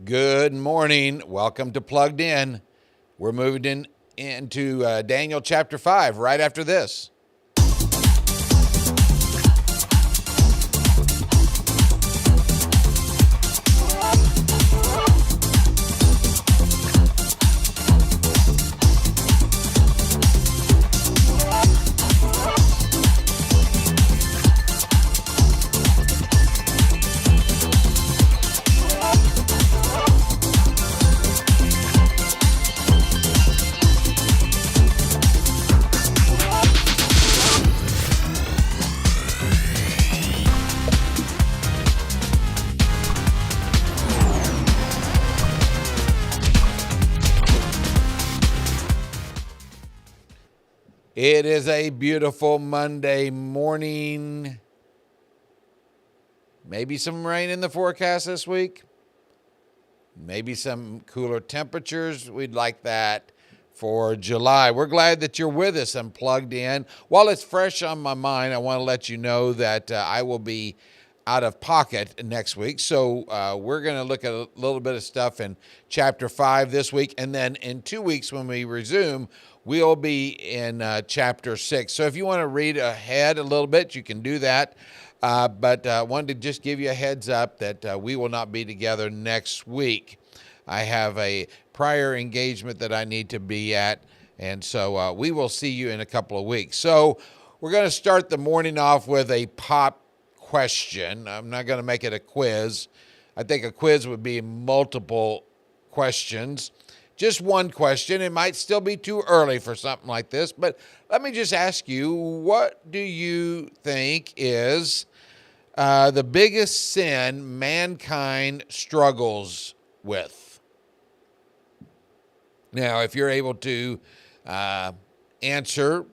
Good morning. Welcome to Plugged In. We're moving into Daniel chapter 5 right after this. It is a beautiful Monday morning. Maybe some rain in the forecast this week. Maybe some cooler temperatures. We'd like that for July. We're glad that you're with us and plugged in. While it's fresh on my mind, I want to let you know that I will be out of pocket next week. So we're going to look at a little bit of stuff in chapter 5 this week. And then in 2 weeks when we resume, we'll be in chapter 6. So if you want to read ahead a little bit, you can do that. But I wanted to just give you a heads up that we will not be together next week. I have a prior engagement that I need to be at. And so we will see you in a couple of weeks. So we're going to start the morning off with a pop question. I'm not going to make it a quiz. I think a quiz would be multiple questions. Just one question. It might still be too early for something like this, but let me just ask you, what do you think is the biggest sin mankind struggles with? Now, if you're able to answer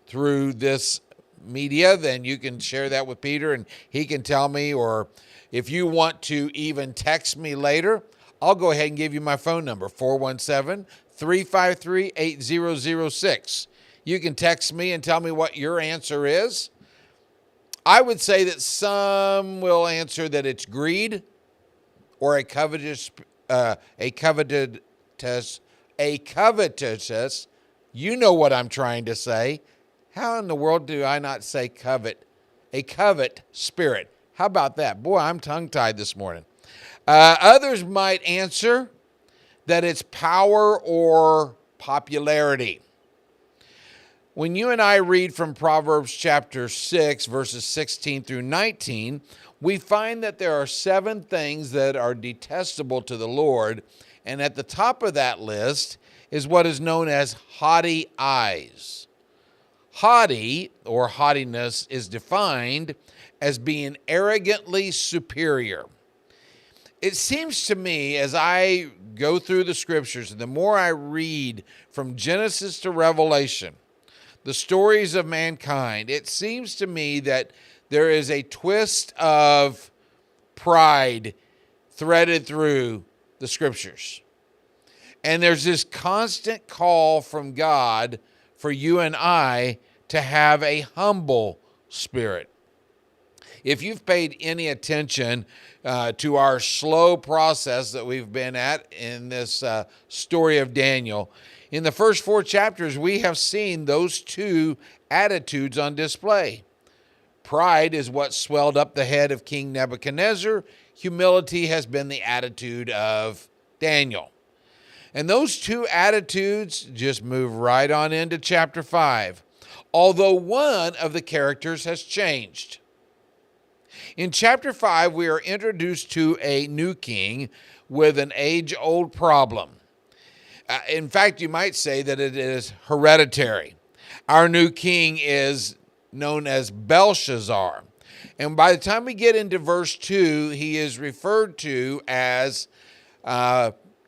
through this media, then you can share that with Peter and he can tell me, or if you want to even text me later, I'll go ahead and give you my phone number, 417-353-8006. You can text me and tell me what your answer is. I would say that some will answer that it's greed or a covetous. You know what I'm trying to say. How in the world do I not say covet? A covet spirit. How about that? Boy, I'm tongue-tied this morning. Others might answer that it's power or popularity. When you and I read from Proverbs chapter 6, verses 16 through 19, we find that there are 7 things that are detestable to the Lord, and at the top of that list is what is known as haughty eyes. Haughty, or haughtiness, is defined as being arrogantly superior. It seems to me, as I go through the scriptures, and the more I read from Genesis to Revelation, the stories of mankind, it seems to me that there is a twist of pride threaded through the scriptures. And there's this constant call from God for you and I to have a humble spirit. If you've paid any attention to our slow process that we've been at in this story of Daniel, in the first 4 chapters, we have seen those 2 attitudes on display. Pride is what swelled up the head of King Nebuchadnezzar. Humility has been the attitude of Daniel. And those 2 attitudes just move right on into chapter 5, although one of the characters has changed. In chapter 5, we are introduced to a new king with an age-old problem. In fact, you might say that it is hereditary. Our new king is known as Belshazzar. And by the time we get into verse 2, he is referred to as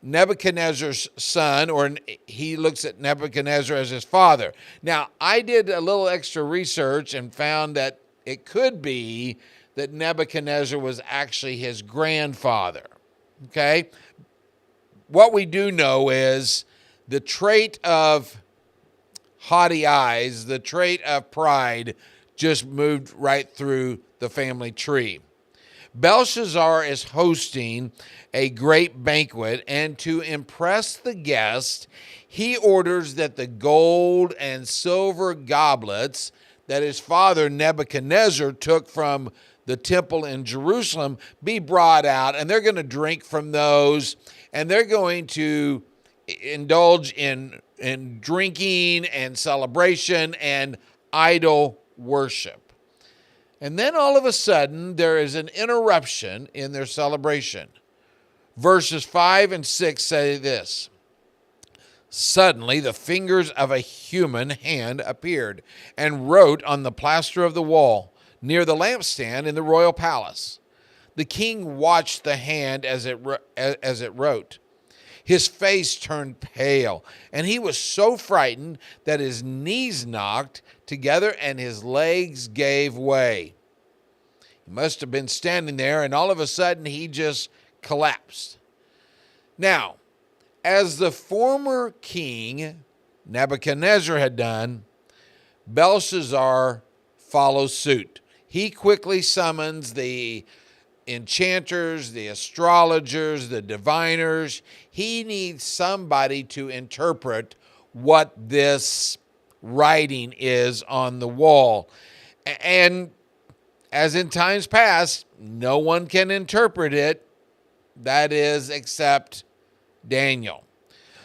Nebuchadnezzar's son, or he looks at Nebuchadnezzar as his father. Now, I did a little extra research and found that it could be that Nebuchadnezzar was actually his grandfather. Okay? What we do know is the trait of haughty eyes, the trait of pride, just moved right through the family tree. Belshazzar is hosting a great banquet, and to impress the guests, he orders that the gold and silver goblets that his father Nebuchadnezzar took from the temple in Jerusalem be brought out, and they're going to drink from those, and they're going to indulge in drinking and celebration and idol worship. And then all of a sudden, there is an interruption in their celebration. Verses 5 and 6 say this: "Suddenly the fingers of a human hand appeared and wrote on the plaster of the wall near the lampstand in the royal palace. The king watched the hand as it wrote. His face turned pale, and he was so frightened that his knees knocked together and his legs gave way." He must have been standing there, and all of a sudden he just collapsed. Now, as the former king Nebuchadnezzar had done, Belshazzar follows suit. He quickly summons the enchanters, the astrologers, the diviners. He needs somebody to interpret what this writing is on the wall. And as in times past, no one can interpret it, that is, except Daniel.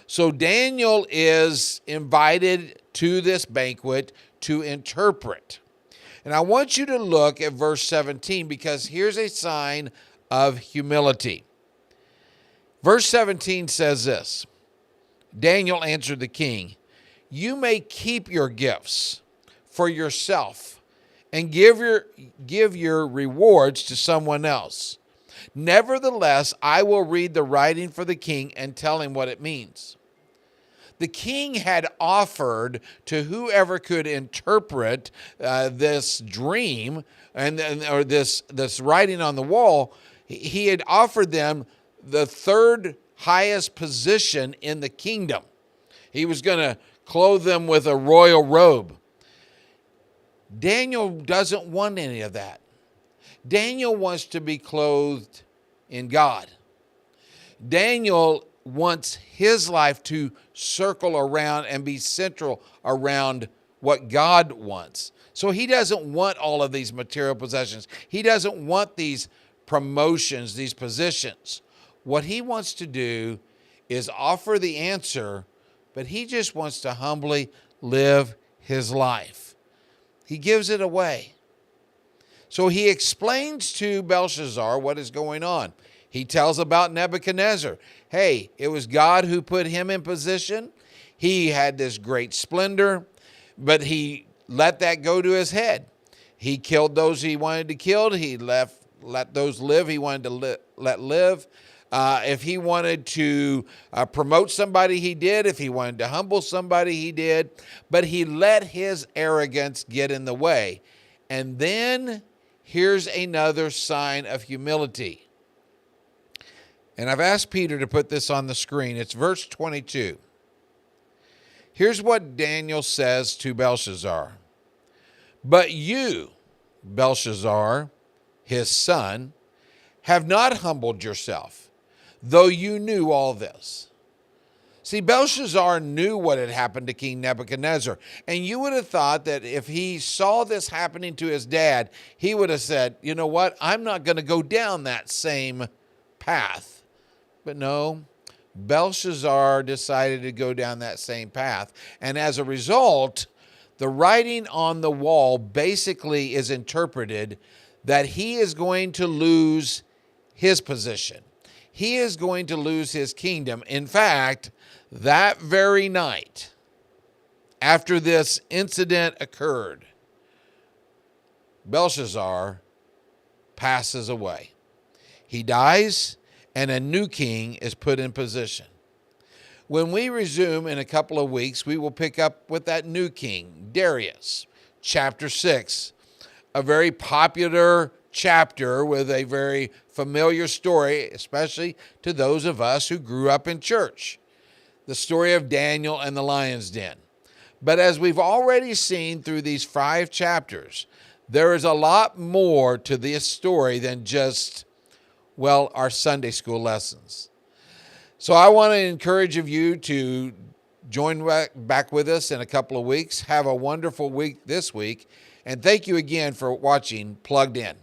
So Daniel is invited to this banquet to interpret. And I want you to look at verse 17, because here's a sign of humility. Verse 17 says this: "Daniel answered the king, 'You may keep your gifts for yourself and give your rewards to someone else. Nevertheless, I will read the writing for the king and tell him what it means.' The king had offered to whoever could interpret this dream or this writing on the wall, he had offered them the third highest position in the kingdom. He was going to clothe them with a royal robe. Daniel doesn't want any of that. Daniel wants to be clothed in God. Daniel wants his life to circle around and be central around what God wants. So he doesn't want all of these material possessions. He doesn't want these promotions, these positions. What he wants to do is offer the answer, but he just wants to humbly live his life. He gives it away. So he explains to Belshazzar what is going on. He tells about Nebuchadnezzar. Hey, it was God who put him in position. He had this great splendor, but he let that go to his head. He killed those he wanted to kill. He let those live he wanted to let live. If he wanted to promote somebody, he did. If he wanted to humble somebody, he did. But he let his arrogance get in the way. And then here's another sign of humility. And I've asked Peter to put this on the screen. It's verse 22. Here's what Daniel says to Belshazzar. "But you, Belshazzar, his son, have not humbled yourself, though you knew all this." See, Belshazzar knew what had happened to King Nebuchadnezzar. And you would have thought that if he saw this happening to his dad, he would have said, you know what, I'm not going to go down that same path. But no, Belshazzar decided to go down that same path. And as a result, the writing on the wall basically is interpreted that he is going to lose his position. He is going to lose his kingdom. In fact, that very night, after this incident occurred, Belshazzar passes away. He dies, and a new king is put in position. When we resume in a couple of weeks, we will pick up with that new king, Darius, chapter 6, a very popular chapter with a very familiar story, especially to those of us who grew up in church, the story of Daniel and the lion's den. But as we've already seen through these 5 chapters, There is a lot more to this story than just, well, our Sunday school lessons. So I want to encourage of you to join back with us in a couple of weeks. Have a wonderful week this week. And thank you again for watching Plugged In.